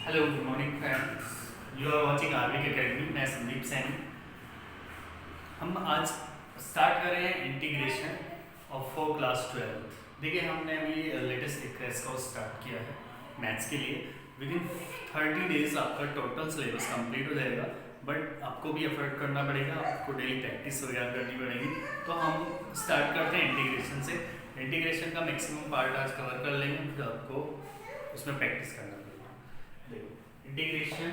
Hello good morning friends, you are watching Arvik Academy. मैं संदीप सैनी। हम आज स्टार्ट कर रहे हैं इंटीग्रेशन ऑफ फॉर क्लास 12। देखिए, हमने अभी लेटेस्ट एक क्रेस को स्टार्ट किया है मैथ्स के लिए। विद इन 30 डेज आपका टोटल सिलेबस कंप्लीट हो जाएगा, बट आपको भी एफर्ट करना पड़ेगा, आपको डेली प्रैक्टिस वगैरह करनी पड़ेगी। तो हम स्टार्ट करते हैं इंटीग्रेशन से। इंटीग्रेशन का मैक्सिमम पार्ट आज कवर कर लेंगे, फिर आपको उसमें प्रैक्टिस करना पड़ेगा। देखो, इंटीग्रेशन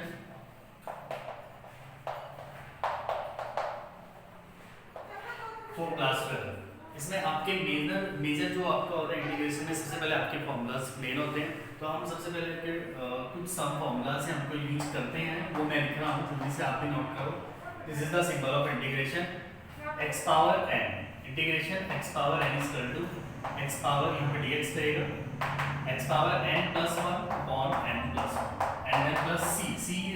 फॉर क्लास 12, इसमें आपके मेजर जो आपका होता है इंटीग्रेशन में, सबसे पहले आपके फॉर्मूलाज मेन होते हैं। तो हम सबसे पहले कुछ सम फॉर्मूलाज हैं हमको यूज करते हैं, वो मैं लिख रहा हूँ, जल्दी से आप भी नोट करो। This is the symbol of integration, x power n। Integration x power n is equal to x power into dx रहेगा, x power n plus 1 upon n plus 1 and then plus c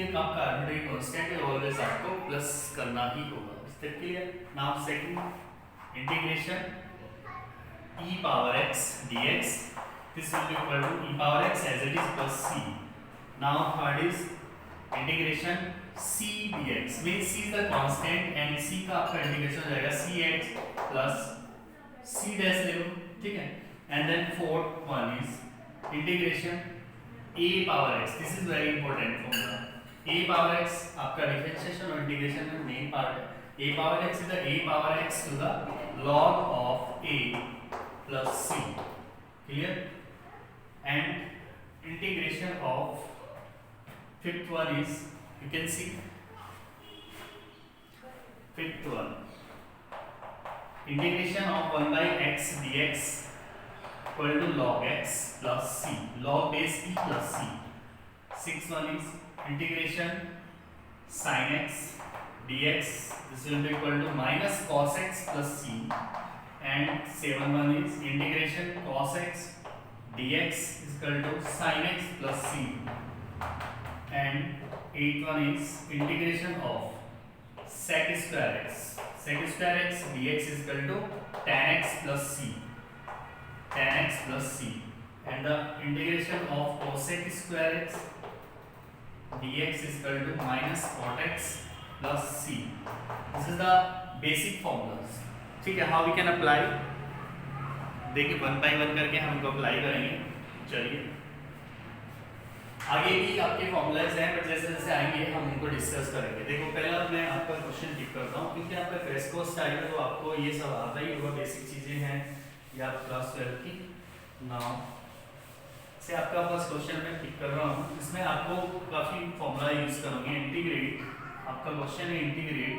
एक आपका arbitrary constant है, always आपको plus करना ही होगा। इस तक clear? Now second integration e power x dx, this will be equal to e power x as it is plus c. Now third is integration c dx, means c is the constant and c का आपका integration हो जाएगा cx plus c dash ले लो, ठीक है। and then fourth one is integration a power x, this is very important formula। a power x आपका differentiation और integration में मेन पार्ट है। a power x is the a power x to the log of a plus c, clear? And integration of fifth one is, you can see fifth one, integration of 1 by x dx equal to log x plus c, log base e plus c। Sixth one is integration sin x dx, this will be equal to minus cos x plus c। and seventh one is integration cos x dx is equal to sin x plus c। and eighth one is integration of sec square x dx is equal to tan x plus c। and the integration of cosec square x dx is equal to minus cot x plus c। this is the basic formulas, ठीक है। How we can apply, देखिए one by one करके हम इनको apply करेंगे। चलिए, आगे भी आपके फॉर्मूलाज हैं, बट जैसे जैसे आएंगे हम उनको डिस्कस करेंगे। देखो, पहला मैं आपका क्वेश्चन टिक करता हूँ, क्योंकि आपका क्रेस्को स्टाइल है तो आपको ये सब आता ही होगा, बेसिक चीजें हैं ये आप क्लास 12 की। नाउ से आपका फर्स्ट क्वेश्चन मैं टिक कर रहा हूँ, इसमें आपको काफी फॉर्मूला यूज करोगे। इंटीग्रेट, आपका क्वेश्चन है integrate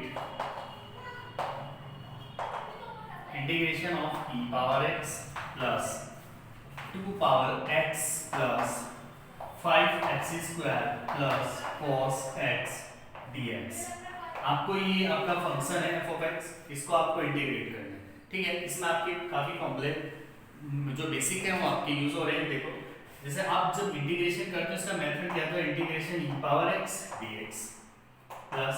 integration of e power x plus 2 power x plus 5x square plus cos x dx। आपको ये आपका फंक्शन है f of x, इसको आपको इंटीग्रेट करना है, ठीक है। इसमें आपके काफी फॉर्मूले जो बेसिक है वो आपके यूज हो रहे हैं। देखो, जैसे आप जब इंटीग्रेशन करते हो उसका मेथड क्या था, integration e power x dx plus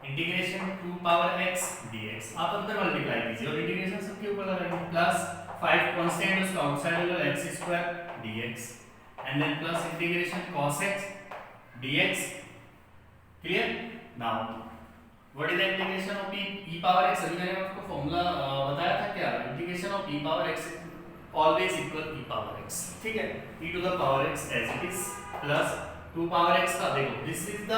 integration 2 power x dx, आप अंदर मल्टीप्लाई कीजिए और इंटीग्रेशन सबके ऊपर लगाइए, प्लस 5 कांस्टेंट उसका आउटसाइड होगा x square dx and then plus integration cos x dx। Clear? Now what is the integration of e power x? अभी मैंने आपको फॉर्मूला बताया था क्या, integration of e power x always equal e power x, ठीक है। e to the power x as it is plus 2 power x का, देखो this is the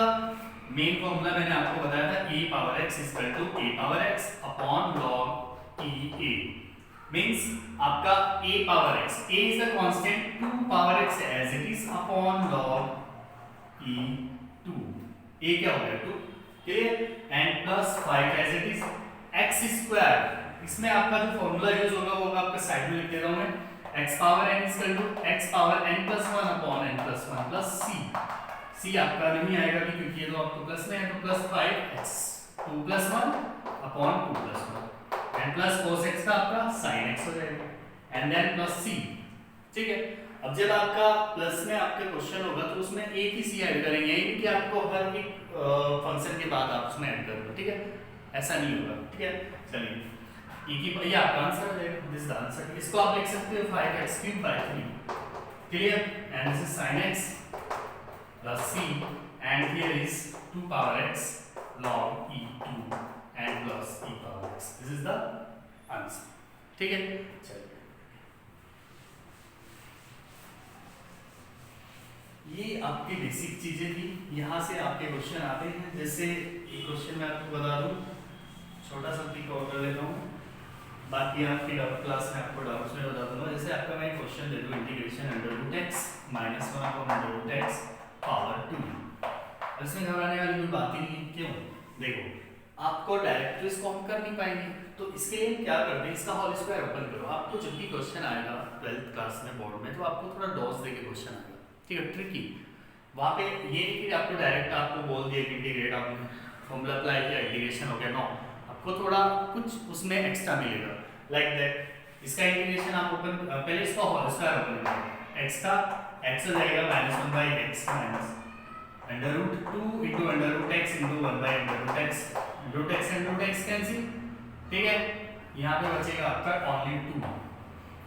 main formula मैंने आपको बताया था, e power x is equal to a power x upon log e a, means आपका a power x, a is the constant, 2 power x as it is upon log e 2, a क्या हो गया 2, clear? And plus 5 as it is x square, इसमें आपका जो formula use होगा वो आपका साइड में लिख दे रहा हूं मैं, x power n is equal to x power n plus 1 upon n plus 1 plus c। c आपका नहीं आएगा भी क्योंकि ये तो आपको प्लस में है, तो plus 5x 2 plus 1 upon 2 plus 1 and plus cos x का आपका sin x हो जाएगा एंड देन प्लस c, ठीक है। अब जब आपका प्लस में आपका क्वेश्चन होगा तो उसमें एक ही c ऐड करेंगे, ये कि आपको हर एक फंक्शन के बाद आप उसमें ऐड करोगे, ठीक है, ऐसा नहीं होगा, ठीक है। चलिए, e की ये आपका आंसर हो जाएगा, दिस द आंसर। इसको आप लिख सकते हो 5x cube by 3, clear? And this is sin x plus c, and here is 2 power x log e2 and plus e power x. This is the answer. ठीक है, चलिए ये आपकी बेसिक चीजें थी। यहाँ से आपके क्वेश्चन आते हैं। जैसे एक क्वेश्चन मैं आपको बता दूं, छोटा सा भी कवर कर लेता हूँ, बाकी आपकी डाउट क्लास में आपको डाउट्स में बता दूंगा। जैसे आपका मैं क्वेश्चन दे दूँ, integration under root x minus 1 upon under root x power 2। इसमें घबराने वाली कोई बात ही नहीं। क्यों? देखो आपको डायरेक्ट तो इसको हम कर नहीं पाएंगे, तो इसके लिए क्या करते हैं, इसका होल स्क्वायर ओपन करो। आपको जब भी क्वेश्चन आएगा 12th क्लास में बोर्ड में, तो आपको थोड़ा डॉस देके क्वेश्चन आएगा, ठीक है, ट्रिकी। वहाँ पे ये नहीं कि आपको डायरेक्ट आपको बोल दिया कि इंटीग्रेट, आपने फॉर्मूला अप्लाई किया, इंटीग्रेशन हो गया। नो, आपको थोड़ा कुछ उसमें एक्स्ट्रा मिलेगा, लाइक दैट। इसका इंटीग्रेशन आप ओपन, पहले इसका होल स्क्वायर ओपन करेंगे। एक्स का एक्स हो जाएगा -1/x minus under root 2 into under root x into 1/अंडर root x. Root x and root x cancel, ठीक है। यहाँ पे बचेगा आपका ओनली 2।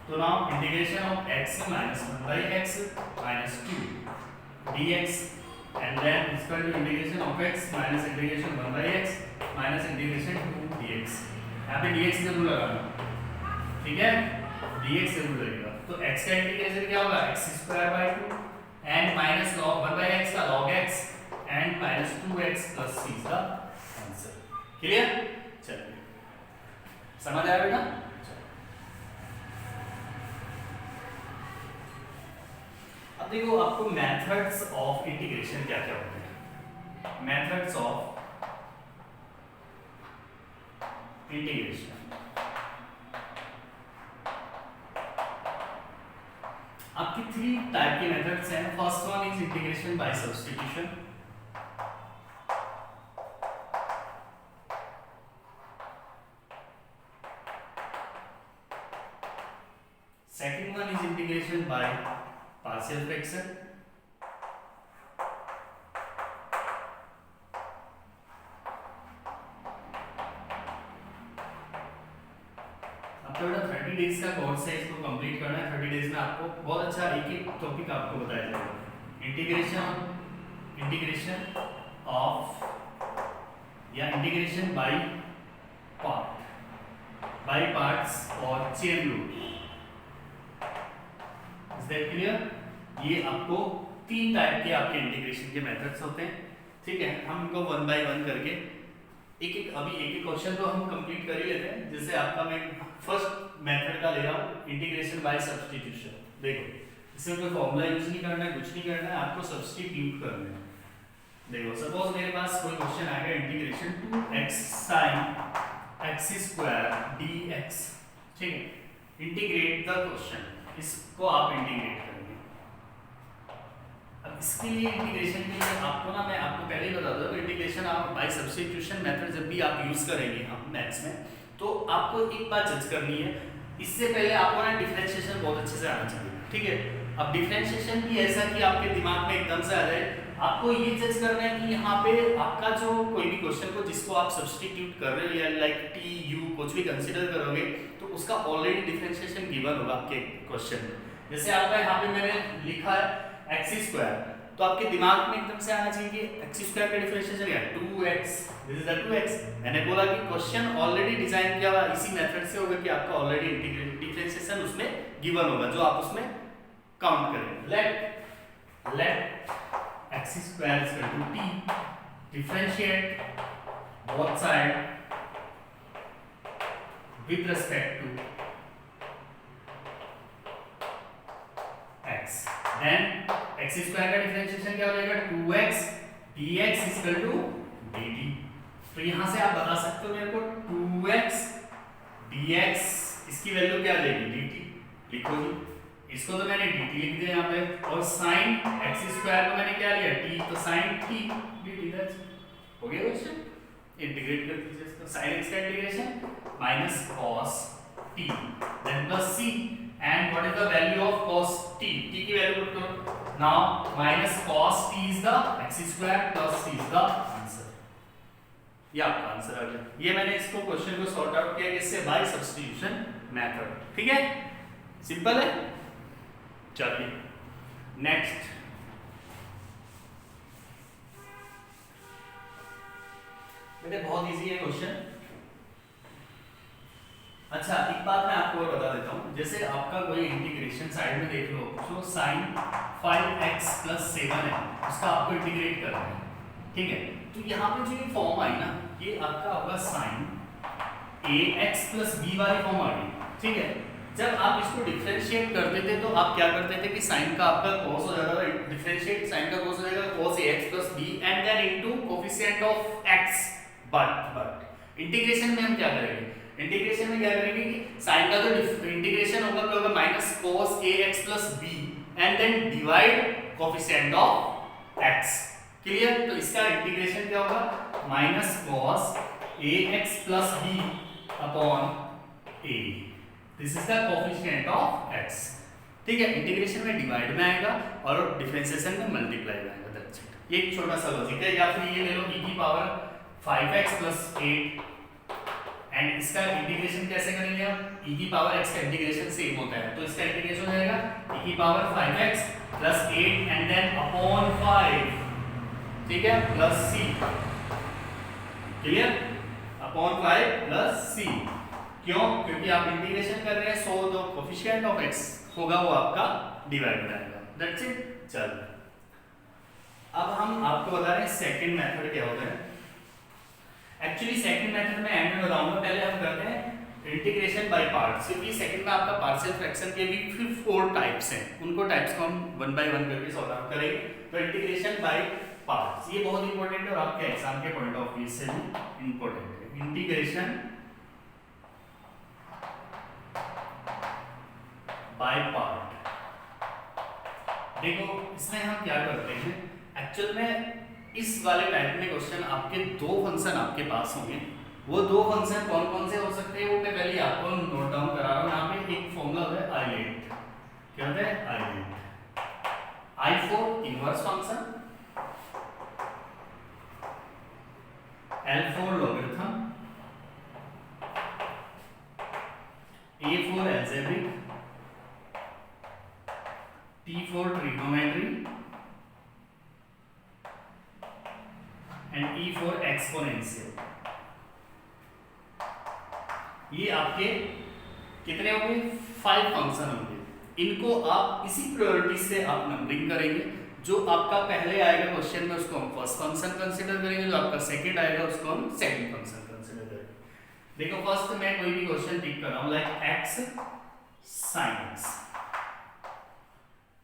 तो now integration of x -1/x minus 2 dx, and then is equal to integration of x minus integration 1/x minus integration 2 dx। यहाँ पे dx जरूर लगाना, ठीक है, dx जरूर लगेगा। तो x का इंटीग्रेशन क्या होगा, x² 2 and minus log 1/x का log x and minus 2x plus c is the answer। Clear? चलिए, समझ आया बेटा? अब देखो आपको मेथड्स ऑफ इंटीग्रेशन क्या क्या होते हैं। मेथड्स ऑफ इंटीग्रेशन, आपकी 3 टाइप के मेथड्स हैं। First one is integration by substitution, second one is integration by partial fraction, आपको बेटा 30 डेज का कोर्स है, इसको कंप्लीट करना है। 30 डेज में आपको बहुत अच्छा एक एक टॉपिक आपको बताया जाएगा। इंटीग्रेशन ऑफ या इंटीग्रेशन बाय पार्ट्स और chain rule. Is that clear? ये आपको 3 टाइप के आपके इंटीग्रेशन के मेथड्स होते हैं, ठीक है। हम इनको 1 बाय 1 करके एक एक क्वेश्चन तो हम कंप्लीट कर ही लेते हैं। जैसे आपका मैं फर्स्ट मेथड का ले रहा हूँ, इंटीग्रेशन बाय सब्स्टिट्यूशन। देखो इसमें कोई फॉर्मूला यूज नहीं करना है, कुछ नहीं करना है, आपको सब्स्टिट्यूट करना है। देखो सपोज मेरे पास कोई क्वेश्चन आएगा, integration 2x sin x² dx, ठीक है। इंटीग्रेट द क्वेश्चन, इसको आप इंटीग्रेट करेंगे। अब इसके लिए इंटीग्रेशन के लिए आपको ना, मैं आपको पहले ही बता दूं, इंटीग्रेशन आप बाय सब्स्टिट्यूशन मेथड जब भी आप यूज करेंगे हम मैथ्स में, तो आपको एक बात जज करनी है। इससे पहले आपको ना डिफरेंशिएशन बहुत अच्छे से आना चाहिए, ठीक है। अब डिफरेंशिएशन भी ऐसा कि आपके दिमाग में एकदम से आ जाए। आपको ये जज करना है कि यहाँ पे आपका जो कोई भी क्वेश्चन को जिसको आप सब्स्टिट्यूट कर रहे हो, या लाइक टी यू कुछ भी कंसीडर करोगे, तो उसका ऑलरेडी डिफरेंशिएशन गिवन होगा आपके क्वेश्चन में। जैसे आपका यहाँ पे मैंने लिखा है x², तो आपके दिमाग में एकदम से आना चाहिए कि x² का डिफरेंशिएशन क्या है, 2x। This is the 2x। मैंने बोला कि क्वेश्चन ऑलरेडी डिजाइन किया हुआ इसी मेथड से होगा कि आपका ऑलरेडी इंटीग्रेटेड डिफरेंशिएशन उसमें गिवन होगा, जो आप उसमें काउंट करेंगे। Let x² is equal to t, differentiate both side with respect to x, then x² का डिफरेंशिएशन क्या हो जाएगा, 2x dx is equal to dt। तो यहां से आप बता सकते हो मेरे को 2x dx, इसकी वैल्यू क्या देगी, dt। लिखो जी, इसको तो मैंने dt लिख दिया यहाँ पे, और sin x² को मैंने क्या लिया, t, तो sin t dt। दैट्स हो गया क्वेश्चन। इंटीग्रेट कर दीजिए इसको, sin x का integration minus cos t then plus c, and what is the value of cos t, t की वैल्यू पुट करो। Now minus cos t is the x² plus c is the answer. ये आपका answer आ गया। ये मैंने इसको क्वेश्चन को सॉर्ट आउट किया किससे, बाय सब्स्टिट्यूशन मेथड, ठीक है, सिंपल है। चलिए नेक्स्ट, बेटे बहुत इजी है क्वेश्चन। अच्छा एक बात मैं आपको और बता देता हूँ, जैसे आपका कोई इंटीग्रेशन साइड में देख लो, जो sin 5x + 7 है उसका आपको इंटीग्रेट करना है, ठीक है। तो यहाँ पे जो ये फॉर्म आई ना, ये आपका होगा sin ax + b वाली फॉर्म आ गई, ठीक है। जब आप इसको डिफरेंशिएट करते थे तो आप क्या करते थे कि sin का आपका cos हो जाता था, डिफरेंशिएट sin का cos हो जाएगा cos ax + b and then into coefficient of x। But integration में हम क्या करेंगे, इंटीग्रेशन में क्या करेंगे कि sin का जो इंटीग्रेशन होगा क्या होगा minus cos ax + b and then divide coefficient of x। Clear. तो इसका इंटीग्रेशन क्या होगा minus cos ax + b upon a, this is the coefficient of x, ठीक है। इंटीग्रेशन में डिवाइड में आएगा और डिफरेंशिएशन में मल्टीप्लाई में आएगा, दैट्स इट। ये एक छोटा सा लॉजिक है। या फिर ये ले लो e की पावर 5x + 8 एंड इसका इंटीग्रेशन कैसे करेंगे हम, e की पावर x का इंटीग्रेशन सेम होता है, तो इसका इंटीग्रेशन हो जाएगा e की power 5x + 8 and then upon 5, ठीक है, plus c। Clear, upon 5 + c। क्यों, क्योंकि आप इंटीग्रेशन कर रहे हैं, सो जो कोएफिशिएंट ऑफ x होगा वो आपका डिवाइड हो जाएगा, दैट्स इट। चल अब हम आपको बता रहे हैं सेकंड मेथड क्या होता है। एक्चुअली सेकंड मेथड में एंड में बताऊंगा, पहले हम करते हैं इंटीग्रेशन बाय पार्ट्स, क्योंकि सेकंड में आपका पार्शियल फ्रैक्शन के भी फिर 4 टाइप्स हैं, उनको टाइप्स को हम 1 बाय 1 करके सॉल्व आउट करेंगे। तो इंटीग्रेशन बाय पार्ट्स ये बहुत इंपॉर्टेंट है और आपके एग्जाम के पॉइंट ऑफ व्यू से भी इंपॉर्टेंट है। इंटीग्रेशन बाय पार्ट, देखो इसमें हम क्या करते हैं, एक्चुअल में इस वाले टाइप में क्वेश्चन आपके 2 फंक्शन आपके पास होंगे। वो 2 फंक्शन कौन कौन से हो सकते हैं वो मैं पहले आपको नोट डाउन करा रहा हूँ। यहाँ पे एक फॉर्मूला है आइलेट, क्या होता है ILATE, I for inverse function, L for logarithm, A for algebraic, T for trigonometry and E for exponential। ये आपके कितने होंगे 5 फंक्शन होंगे। इनको आप इसी प्रायोरिटी से आप नंबरिंग करेंगे। जो आपका पहले आएगा क्वेश्चन में उसको हम फर्स्ट फंक्शन कंसीडर करेंगे, जो आपका सेकंड आएगा उसको हम सेकंड फंक्शन कंसीडर करेंगे। देखो फर्स्ट मैं कोई भी क्वेश्चन टिक कर रहा हूं लाइक x sin x,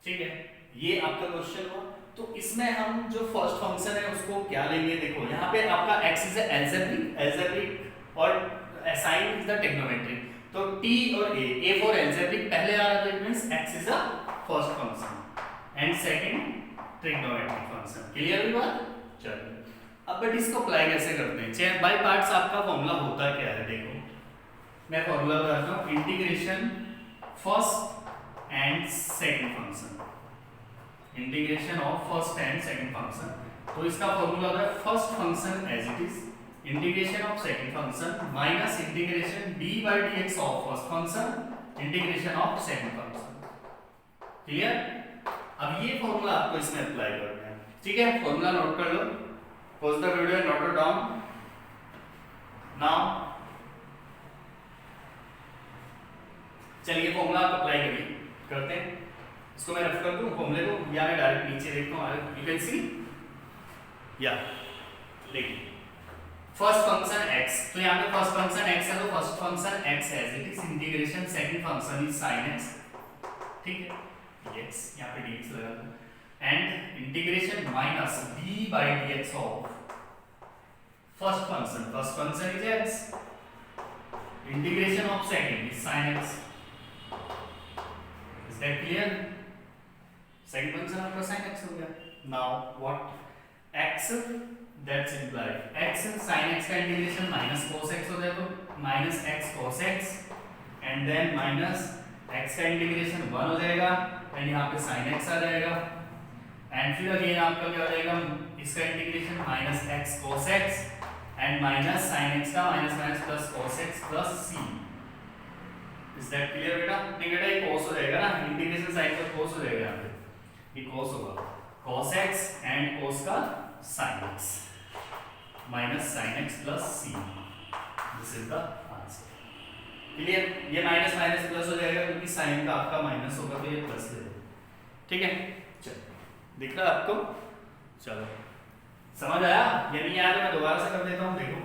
ठीक है, ये आपका क्वेश्चन हुआ। तो इसमें हम जो फर्स्ट फंक्शन है उसको क्या लेंगे, देखो यहाँ पे आपका x इज algebraic और sin इज द ट्रिग्नोमेट्रिक। तो t और a फॉर algebraic पहले आ रहा है, it means x is the first function and second trigonometric function. Clear हुई बात। चलिए अब बट इसको अप्लाई कैसे करते हैं, चेन बाय पार्ट्स आपका फॉर्मूला होता क्या है, देखो मैं फॉर्मूला बताता हूं, integration first and second function, integration of first and second function. तो इसका फॉर्मूला होता है first function as it is, integration of second function minus integration dy by dx of first function integration of second function. Clear. अब ये formula आपको इसमें apply करना है, ठीक है। फॉर्मूला नोट कर लो, pause the video and note it down now. चलिए फॉर्मूला आप अप्लाई करिए, करते हैं। इसको मैं रफ कर दूं फॉर्मूले को, या मैं डायरेक्ट नीचे देखता हूं, यू कैन सी या देखिए फर्स्ट फंक्शन x, तो यहाँ पे फर्स्ट फंक्शन x है, तो first function x as it is, integration second function is sin x, ठीक है, dx यहाँ पे dx लगा दो and integration minus d by dx of first function is x, integration of second is sin x। Is that clear. Second function आपका sin x हो गया। Now what x that's implied x sin x का integration minus cos x हो जाए तो minus x cos x and then minus x का integration 1 हो जाएगा एंड यहाँ पे sin x आ जाएगा एंड फिर अगेन आपका क्या हो जाएगा, इसका integration minus x cos x and minus sin x का minus minus plus cos x plus c। Is that clear बेटा। नहीं बेटा ये cos हो जाएगा ना, इंटीग्रेशन sin का cos हो जाएगा, यहाँ पे ये cos होगा, cos x एंड cos का sin x। Minus sine x plus c, this is the answer. Clear? ये माइनस माइनस प्लस हो जाएगा क्योंकि साइन का आपका माइनस होगा तो ये प्लस ले लो, ठीक है। चलो दिख रहा है आपको? चलो समझ आया या नहीं आया तो मैं दोबारा से कर देता हूँ। देखो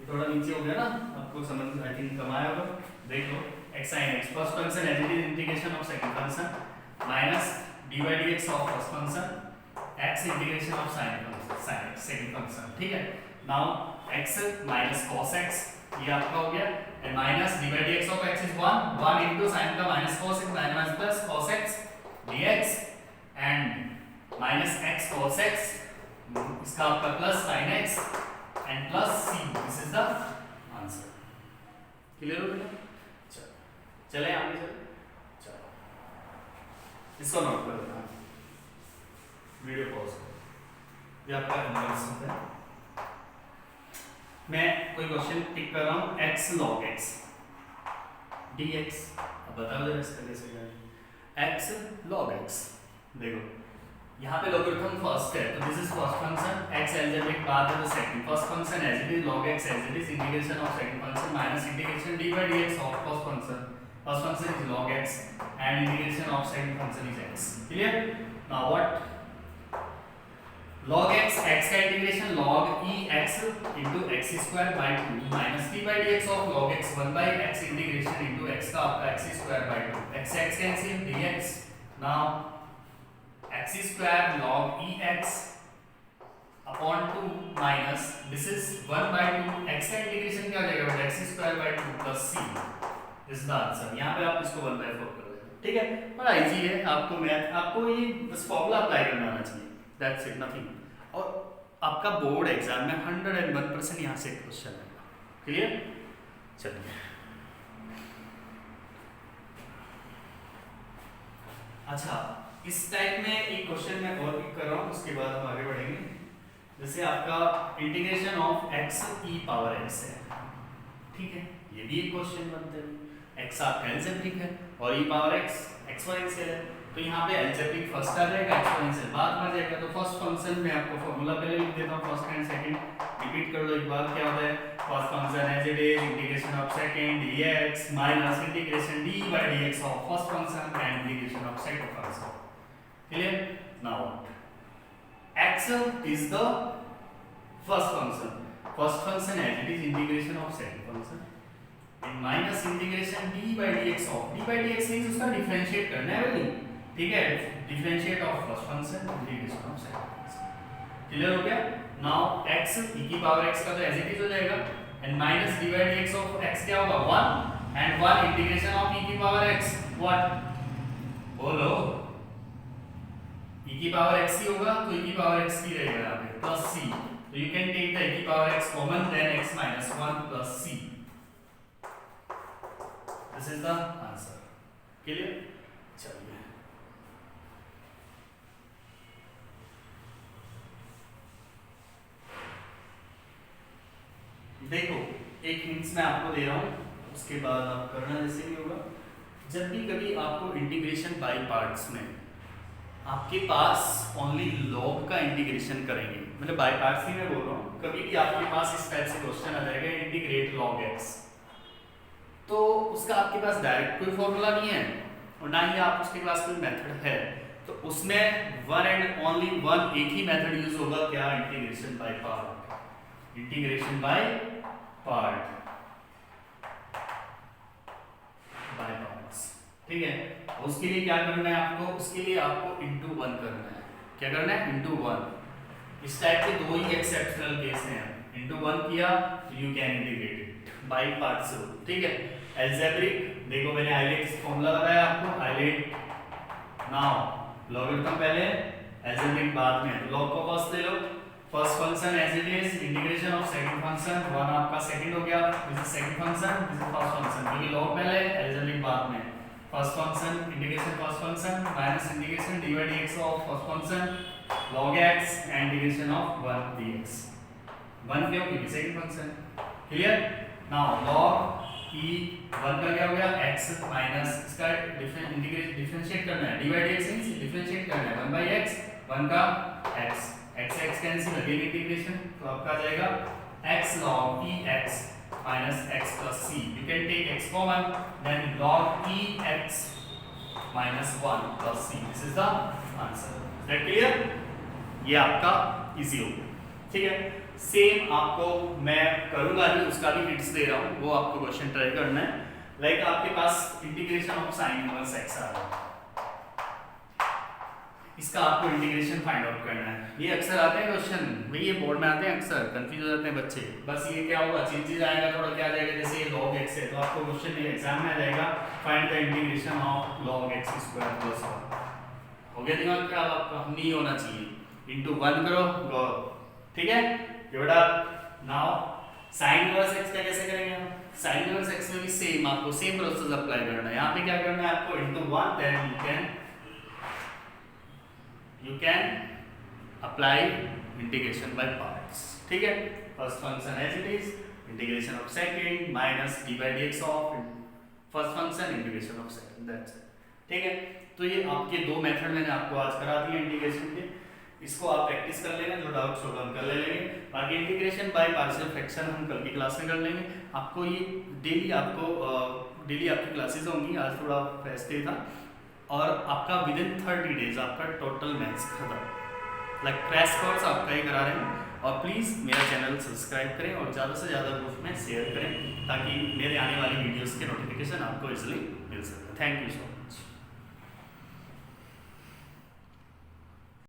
ये थोड़ा नीचे हो गया ना, आपको समझ आई थिंक कम आया होगा। देख लो x sin x first function as it is integration of second function minus dy dx of first function x integration of sin x second function, ठीक है। Now x minus cos x ये आपका हो गया and minus dy dx of x is 1 into sin का minus cos x minus plus cos x dx and minus x cos x इसका आपका plus sin x and plus c, this is the answer. Clear हो गया? चले आगे चलो इसको note कर लेना, वीडियो पॉज करो। ये आपका एनालिसिस है। मैं कोई क्वेश्चन पिक कर रहा हूँ x log x dx, अब बताओ जरा इसका कैसे करें। x log x, देखो यहाँ पे लॉगरिथम फर्स्ट है तो this is first function, x algebraic path है तो second, first function as it is log x as it is integration of second function minus integration dy dx of first function, first function is log x and integration of second function is x. Clear? Now what? Log x का integration log e x into x square by 2 minus d by dx of log x 1 by x integration into x का आपका x square by 2 x cancel dx. Now x square log e x upon 2 minus this is 1 by 2 x का integration क्या हो जाएगा बेटा x square by 2 plus c is the answer. यहाँ पे आप इसको 1/4 कर देना, ठीक है। बड़ा इजी है, आपको मैथ आपको ये बस फॉर्मूला अप्लाई करना आना चाहिए, दैट्स इट, नथिंग। और आपका बोर्ड एग्जाम में 101% यहाँ से क्वेश्चन आएगा। क्लियर? चलिए अच्छा इस टाइप में एक क्वेश्चन मैं और पिक कर रहा हूँ, उसके बाद हम आगे बढ़ेंगे। जैसे आपका integration of x e power x है, ठीक है, ये भी एक क्वेश्चन बनता है। x आपका अलजेब्रिक है और e पावर x एक्सपोनेंशियल है, तो यहाँ पे अलजेब्रिक फर्स्ट आ जाएगा, एक्सपोनेंशियल बाद में आ जाएगा। तो फर्स्ट फंक्शन में आपको फार्मूला पहले लिख देता हूँ, फर्स्ट एंड सेकंड रिपीट कर लो एक बार। क्या होता है? First function as it is integration of second dx minus integration dy dx of first function and integration of second function. Clear? Now x is the first function as it is integration of second function and minus integration d by dx means उसका differentiate करना है वही, ठीक है, differentiate of first function integration of second function. Clear हो गया? Now x e की power x का तो एज इट इज हो जाएगा and minus dy dx of x क्या होगा 1 एंड 1 इंटीग्रेशन ऑफ e की पावर x व्हाट बोलो, e की पावर x ही होगा तो e की पावर x ही रहेगा यहाँ पे प्लस c, तो you can take the e की power x common then x minus 1 plus c, this is the answer. Clear? चलिए देखो एक हिंट्स मैं आपको दे रहा हूँ, उसके बाद आप करना जैसे भी होगा। जब भी कभी आपको इंटीग्रेशन बाय पार्ट्स में आपके पास ओनली लॉग का इंटीग्रेशन करेंगे, मतलब बाय पार्ट्स ही मैं बोल रहा हूँ, कभी भी आपके पास इस टाइप से क्वेश्चन आ जाएगा इंटीग्रेट log x, तो उसका आपके पास डायरेक्ट कोई फॉर्मूला नहीं है और ना ही आप उसके पास कोई मेथड है, तो उसमें वन एंड ओनली वन एक ही मेथड यूज होगा, क्या? Integration by part, integration by part by parts, ठीक है। उसके लिए क्या करना है आपको? उसके लिए आपको इनटू 1 करना है। क्या करना है? इनटू 1। इस टाइप के दो ही एक्सेप्शनल केस हैं, इनटू 1 किया तो you can integrate it by parts, ठीक है। अलजेब्रिक देखो मैंने हाईलाइट फॉर्मूला बताया आपको, हाईलाइट नाउ लॉगरिथम पहले अलजेब्रिक बाद में, तो लॉग को फर्स्ट ले लो, first function as it is integration of second function, 1 आपका सेकंड हो गया, this is second function, this is first function, क्योंकि लॉग पहले अलजेब्रिक बाद में, first function integration first function minus integration dy dx of first function log x and integration of 1 dx, 1 क्यों? क्योंकि second function. Clear? Now log e 1 का क्या हो गया? x माइनस इसका डिफरेंशिएट करना है, dy dx मींस डिफरेंशिएट करना है 1 by x, 1 का x x x cancel, again integration, तो आपका आ जाएगा x log e x minus x plus c. You can take x common, then log e x minus 1 plus c. This is the answer. Is that clear? ये आपका easy हो गया, ठीक है। Same आपको मैं करूंगा नहीं, उसका भी हिंट्स दे रहा हूँ, वो आपको क्वेश्चन ट्राई करना है। लाइक आपके पास integration of sine inverse x आ रहा है, इसका आपको इंटीग्रेशन फाइंड आउट करना है। ये अक्सर आते हैं क्वेश्चन, भाई ये बोर्ड में आते हैं अक्सर, कंफ्यूज हो जाते हैं बच्चे। बस ये क्या होगा, चेंजेस आएगा थोड़ा, क्या आ जाएगा, जैसे ये log x है तो आपको क्वेश्चन ये एग्जाम में आ जाएगा, find the integration of log x square plus 1। हो गया दिमाग खराब आपका, नहीं होना चाहिए, इनटू 1 करो, गो, ठीक है। ये बेटा नाउ sin इनवर्स x का कैसे करेंगे हम, sin इनवर्स x में भी सेम आपको सेम प्रोसेस अप्लाई करना है। यहाँ पे क्या करना है आपको, into 1, then you can apply integration by parts, ठीक है। First function as it is, integration of second minus d by dx of first function integration of second, that's it, ठीक है। तो ये आपके दो मेथड मैंने आपको आज करा दिए इंटीग्रेशन के, इसको आप प्रैक्टिस कर लेना, जो डाउट्स होगा हम कर ले लेंगे। बाकी इंटीग्रेशन बाय पार्शियल फ्रैक्शन हम कल की क्लास में कर लेंगे। आपको ये डेली आपकी क्लासेस होंगी, आज थोड़ा फेस्ट डे था, और आपका विद इन 30 डेज आपका टोटल मैथ्स खत्म, लाइक क्रैश कोर्स आपका ही करा रहे हैं। और प्लीज़ मेरा चैनल सब्सक्राइब करें और ज़्यादा से ज़्यादा ग्रुप में शेयर करें, ताकि मेरे आने वाली वीडियोस के नोटिफिकेशन आपको इजीली मिल सके। Thank you so much.